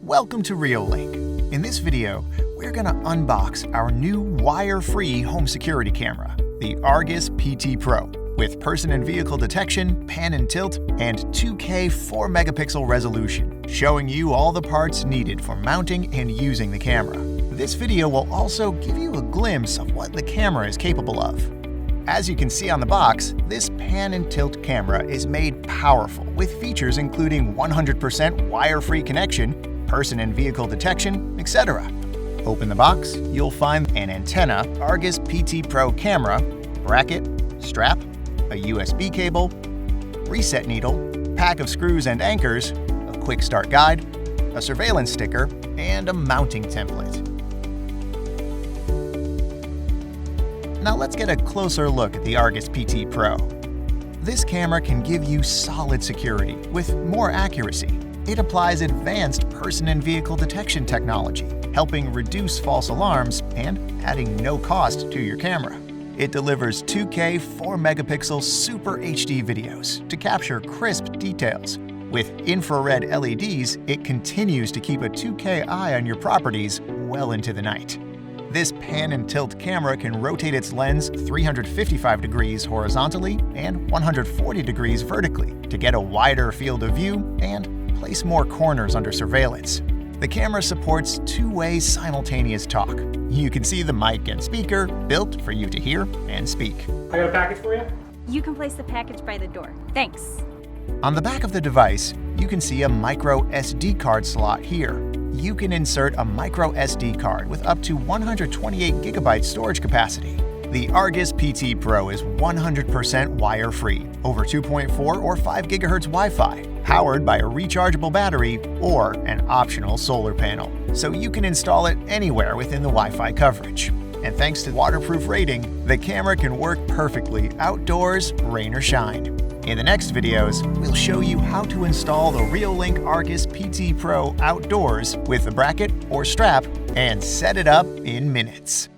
Welcome to Reolink. In this video, we're going to unbox our new wire-free home security camera, the Argus PT Pro, with person and vehicle detection, pan and tilt, and 2K 4-megapixel resolution, showing you all the parts needed for mounting and using the camera. This video will also give you a glimpse of what the camera is capable of. As you can see on the box, this pan and tilt camera is made powerful with features including 100% wire-free connection, person and vehicle detection, etc. Open the box, you'll find an antenna, Argus PT Pro camera, bracket, strap, a USB cable, reset needle, pack of screws and anchors, a quick start guide, a surveillance sticker, and a mounting template. Now let's get a closer look at the Argus PT Pro. This camera can give you solid security with more accuracy. It applies advanced person and vehicle detection technology, helping reduce false alarms and adding no cost to your camera. It delivers 2K 4-megapixel Super HD videos to capture crisp details. With infrared LEDs, it continues to keep a 2K eye on your properties well into the night. This pan and tilt camera can rotate its lens 355 degrees horizontally and 140 degrees vertically to get a wider field of view and place more corners under surveillance. The camera supports two-way simultaneous talk. You can see the mic and speaker built for you to hear and speak. I got a package for you? You can place the package by the door. Thanks. On the back of the device, you can see a micro SD card slot here. You can insert a micro SD card with up to 128 gigabyte storage capacity. The Argus PT Pro is 100% wire-free, over 2.4 or 5 gigahertz Wi-Fi, powered by a rechargeable battery or an optional solar panel, so you can install it anywhere within the Wi-Fi coverage. And thanks to waterproof rating, the camera can work perfectly outdoors, rain or shine. In the next videos, we'll show you how to install the Reolink Argus PT Pro outdoors with the bracket or strap and set it up in minutes.